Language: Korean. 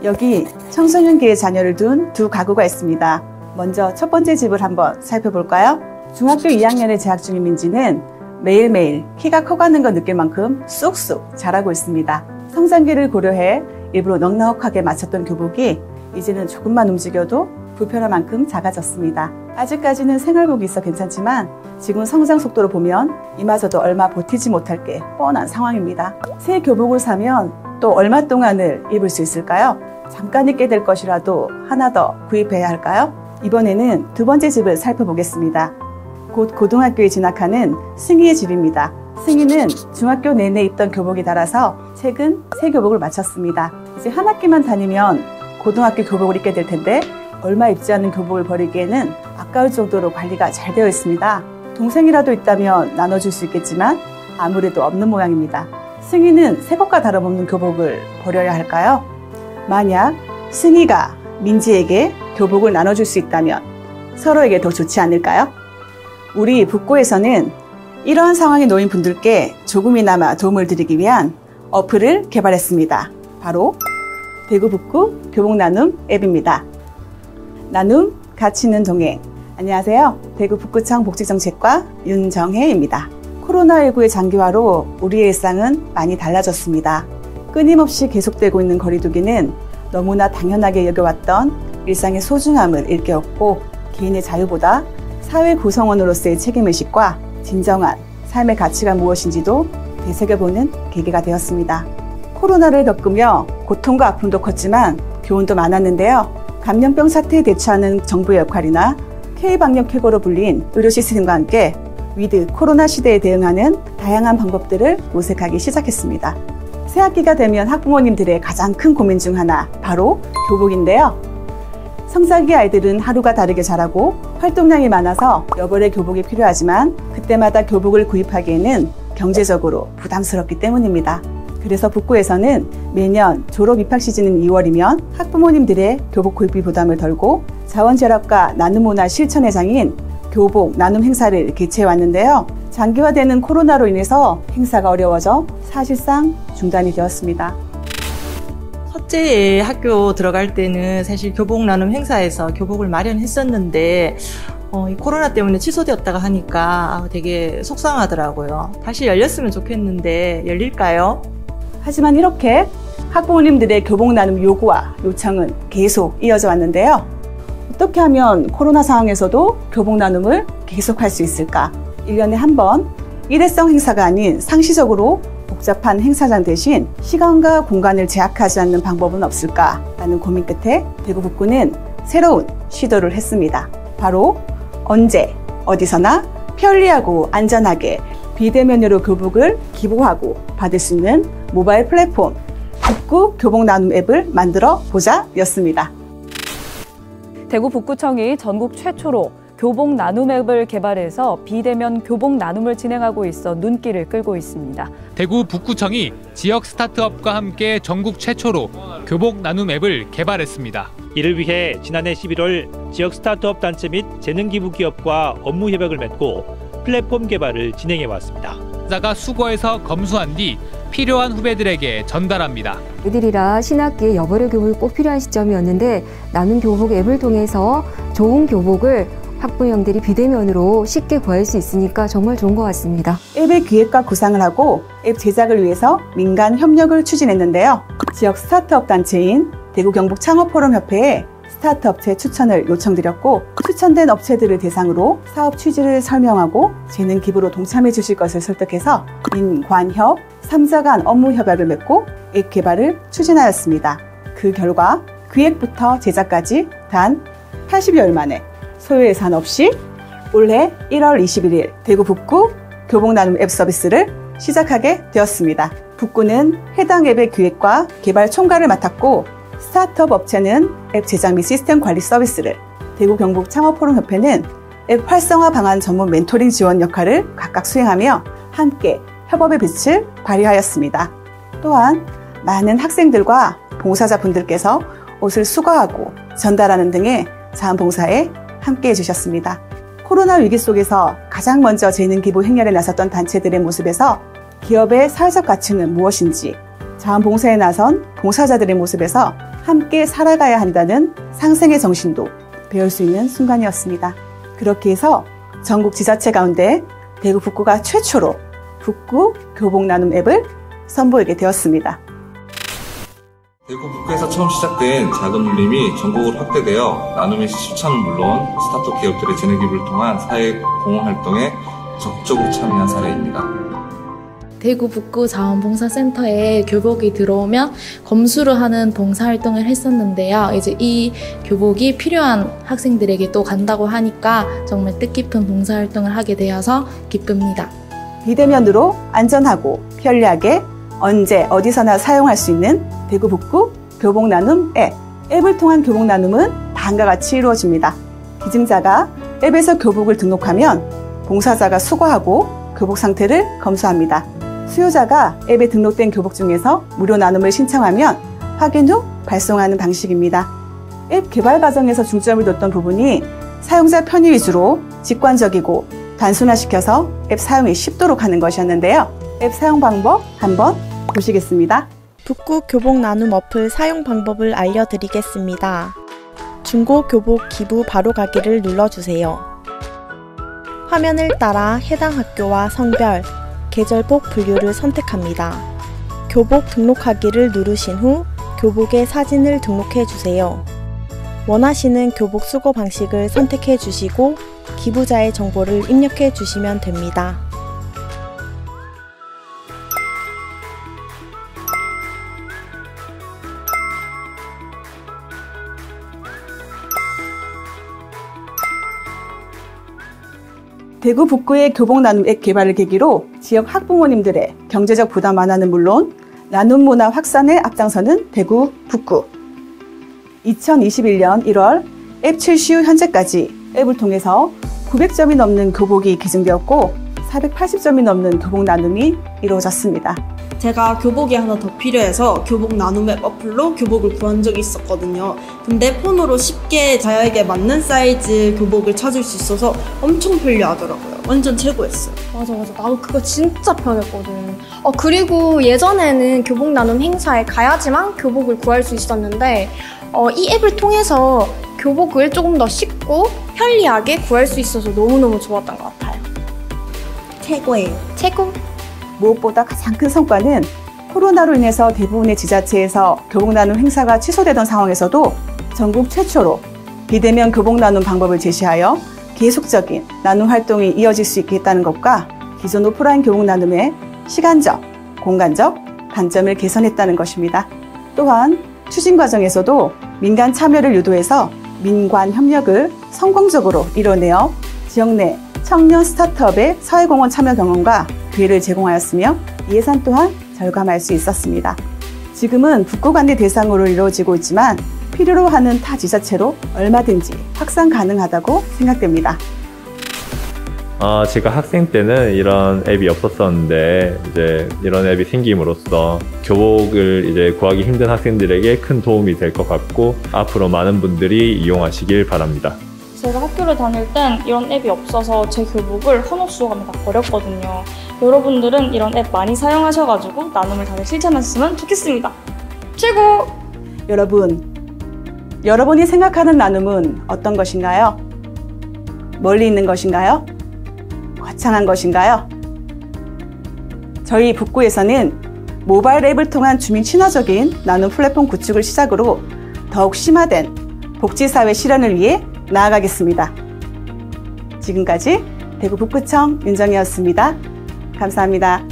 여기 청소년기의 자녀를 둔 두 가구가 있습니다. 먼저 첫 번째 집을 한번 살펴볼까요? 중학교 2학년에 재학 중인 민지는 매일매일 키가 커가는 걸 느낄 만큼 쑥쑥 자라고 있습니다. 성장기를 고려해 일부러 넉넉하게 맞췄던 교복이 이제는 조금만 움직여도 불편할 만큼 작아졌습니다. 아직까지는 생활복이 있어 괜찮지만 지금 성장 속도로 보면 이마저도 얼마 버티지 못할 게 뻔한 상황입니다. 새 교복을 사면 또 얼마 동안을 입을 수 있을까요? 잠깐 입게 될 것이라도 하나 더 구입해야 할까요? 이번에는 두 번째 집을 살펴보겠습니다. 곧 고등학교에 진학하는 승희의 집입니다. 승희는 중학교 내내 입던 교복이 닳아서 최근 새 교복을 마쳤습니다. 이제 한 학기만 다니면 고등학교 교복을 입게 될 텐데 얼마 입지 않은 교복을 버리기에는 아까울 정도로 관리가 잘 되어 있습니다. 동생이라도 있다면 나눠줄 수 있겠지만 아무래도 없는 모양입니다. 승희는 새 것과 다름없는 교복을 버려야 할까요? 만약 승희가 민지에게 교복을 나눠줄 수 있다면 서로에게 더 좋지 않을까요? 우리 북고에서는 이러한 상황에 놓인 분들께 조금이나마 도움을 드리기 위한 어플을 개발했습니다. 바로 대구 북구 교복 나눔 앱입니다. 나눔, 가치 있는 동행. 안녕하세요. 대구 북구청 복지정책과 윤정혜입니다. 코로나19의 장기화로 우리의 일상은 많이 달라졌습니다. 끊임없이 계속되고 있는 거리두기는 너무나 당연하게 여겨왔던 일상의 소중함을 일깨웠고 개인의 자유보다 사회 구성원으로서의 책임의식과 진정한 삶의 가치가 무엇인지도 되새겨보는 계기가 되었습니다. 코로나를 겪으며 고통과 아픔도 컸지만 교훈도 많았는데요. 감염병 사태에 대처하는 정부의 역할이나 K방역회고로 불린 의료 시스템과 함께 위드 코로나 시대에 대응하는 다양한 방법들을 모색하기 시작했습니다. 새학기가 되면 학부모님들의 가장 큰 고민 중 하나, 바로 교복인데요. 성장기 아이들은 하루가 다르게 자라고 활동량이 많아서 여벌의 교복이 필요하지만 그때마다 교복을 구입하기에는 경제적으로 부담스럽기 때문입니다. 그래서 북구에서는 매년 졸업 입학 시즌인 2월이면 학부모님들의 교복 구입비 부담을 덜고 자원절약과 나눔문화 실천의 장인 교복 나눔 행사를 개최해 왔는데요. 장기화되는 코로나로 인해서 행사가 어려워져 사실상 중단이 되었습니다. 첫째 학교 들어갈 때는 사실 교복 나눔 행사에서 교복을 마련했었는데 이 코로나 때문에 취소되었다가 하니까 되게 속상하더라고요. 다시 열렸으면 좋겠는데 열릴까요? 하지만 이렇게 학부모님들의 교복 나눔 요구와 요청은 계속 이어져 왔는데요. 어떻게 하면 코로나 상황에서도 교복 나눔을 계속할 수 있을까? 1년에 한 번 일회성 행사가 아닌 상시적으로 복잡한 행사장 대신 시간과 공간을 제약하지 않는 방법은 없을까라는 고민 끝에 대구 북구는 새로운 시도를 했습니다. 바로 언제 어디서나 편리하고 안전하게 비대면으로 교복을 기부하고 받을 수 있는 모바일 플랫폼 북구 교복 나눔 앱을 만들어 보자 였습니다. 대구 북구청이 전국 최초로 교복 나눔 앱을 개발해서 비대면 교복 나눔을 진행하고 있어 눈길을 끌고 있습니다. 대구 북구청이 지역 스타트업과 함께 전국 최초로 교복 나눔 앱을 개발했습니다. 이를 위해 지난해 11월 지역 스타트업 단체 및 재능기부 기업과 업무 협약을 맺고 플랫폼 개발을 진행해 왔습니다. 자가 수거해서 검수한 뒤 필요한 후배들에게 전달합니다. 애들이라 신학기에 여벌의 교복이 꼭 필요한 시점이었는데 나눔 교복 앱을 통해서 좋은 교복을 학부형들이 비대면으로 쉽게 구할 수 있으니까 정말 좋은 것 같습니다. 앱의 기획과 구상을 하고 앱 제작을 위해서 민간 협력을 추진했는데요. 지역 스타트업 단체인 대구 경북 창업포럼협회에 스타트업체 추천을 요청드렸고 추천된 업체들을 대상으로 사업 취지를 설명하고 재능 기부로 동참해 주실 것을 설득해서 민관협 3자 간 업무 협약을 맺고 앱 개발을 추진하였습니다. 그 결과 기획부터 제작까지 단 80여일 만에 소요 예산 없이 올해 1월 21일 대구 북구 교복 나눔 앱 서비스를 시작하게 되었습니다. 북구는 해당 앱의 기획과 개발 총괄을 맡았고 스타트업 업체는 앱 제작 및 시스템 관리 서비스를, 대구 경북 창업포럼협회는 앱 활성화 방안 전문 멘토링 지원 역할을 각각 수행하며 함께 협업의 빛을 발휘하였습니다. 또한 많은 학생들과 봉사자분들께서 옷을 수거하고 전달하는 등의 자원봉사에 함께해 주셨습니다. 코로나 위기 속에서 가장 먼저 재능 기부 행렬에 나섰던 단체들의 모습에서 기업의 사회적 가치는 무엇인지, 자원봉사에 나선 봉사자들의 모습에서 함께 살아가야 한다는 상생의 정신도 배울 수 있는 순간이었습니다. 그렇게 해서 전국 지자체 가운데 대구 북구가 최초로 북구 교복 나눔 앱을 선보이게 되었습니다. 대구 북구에서 처음 시작된 작은 울림이 전국으로 확대되어 나눔의 실천은 물론 스타트업 기업들의 재능 기부를 통한 사회 공헌 활동에 적극적으로 참여한 사례입니다. 대구 북구 자원봉사센터에 교복이 들어오면 검수를 하는 봉사활동을 했었는데요. 이제 이 교복이 필요한 학생들에게 또 간다고 하니까 정말 뜻깊은 봉사활동을 하게 되어서 기쁩니다. 비대면으로 안전하고 편리하게 언제 어디서나 사용할 수 있는 대구 북구 교복 나눔 앱을 통한 교복 나눔은 다음과 같이 이루어집니다. 기증자가 앱에서 교복을 등록하면 봉사자가 수거하고 교복 상태를 검수합니다. 수요자가 앱에 등록된 교복 중에서 무료 나눔을 신청하면 확인 후 발송하는 방식입니다. 앱 개발 과정에서 중점을 뒀던 부분이 사용자 편의 위주로 직관적이고 단순화시켜서 앱 사용이 쉽도록 하는 것이었는데요. 앱 사용 방법 한번 보시겠습니다. 북구 교복 나눔 어플 사용 방법을 알려드리겠습니다. 중고 교복 기부 바로 가기를 눌러주세요. 화면을 따라 해당 학교와 성별, 계절복 분류를 선택합니다. 교복 등록하기를 누르신 후 교복의 사진을 등록해 주세요. 원하시는 교복 수거 방식을 선택해 주시고 기부자의 정보를 입력해 주시면 됩니다. 대구 북구의 교복 나눔 앱 개발을 계기로 지역 학부모님들의 경제적 부담 완화는 물론 나눔 문화 확산에 앞장서는 대구 북구. 2021년 1월 앱 출시 후 현재까지 앱을 통해서 900점이 넘는 교복이 기증되었고 480점이 넘는 교복 나눔이 이루어졌습니다. 제가 교복이 하나 더 필요해서 교복 나눔 앱 어플로 교복을 구한 적이 있었거든요. 근데 폰으로 쉽게 자기에게 맞는 사이즈 교복을 찾을 수 있어서 엄청 편리하더라고요. 완전 최고였어요. 맞아. 나도 그거 진짜 편했거든. 그리고 예전에는 교복 나눔 행사에 가야지만 교복을 구할 수 있었는데 이 앱을 통해서 교복을 조금 더 쉽고 편리하게 구할 수 있어서 너무너무 좋았던 것 같아요. 최고예요. 최고! 무엇보다 가장 큰 성과는 코로나로 인해서 대부분의 지자체에서 교복 나눔 행사가 취소되던 상황에서도 전국 최초로 비대면 교복 나눔 방법을 제시하여 계속적인 나눔 활동이 이어질 수 있게 했다는 것과 기존 오프라인 교복 나눔의 시간적, 공간적 단점을 개선했다는 것입니다. 또한 추진 과정에서도 민간 참여를 유도해서 민관 협력을 성공적으로 이뤄내어 지역 내 청년 스타트업의 사회공헌 참여 경험과 기회를 제공하였으며 예산 또한 절감할 수 있었습니다. 지금은 북구 관내 대상으로 이루어지고 있지만 필요로 하는 타 지자체로 얼마든지 확산 가능하다고 생각됩니다. 제가 학생 때는 이런 앱이 없었었는데 이제 이런 앱이 생김으로써 교복을 이제 구하기 힘든 학생들에게 큰 도움이 될 것 같고 앞으로 많은 분들이 이용하시길 바랍니다. 제가 학교를 다닐 땐 이런 앱이 없어서 제 교복을 헌옷수거하면 다 버렸거든요. 여러분들은 이런 앱 많이 사용하셔가지고 나눔을 다들 실천하셨으면 좋겠습니다. 최고! 여러분이 생각하는 나눔은 어떤 것인가요? 멀리 있는 것인가요? 거창한 것인가요? 저희 북구에서는 모바일 앱을 통한 주민 친화적인 나눔 플랫폼 구축을 시작으로 더욱 심화된 복지사회 실현을 위해 나아가겠습니다. 지금까지 대구 북구청 윤정희였습니다. 감사합니다.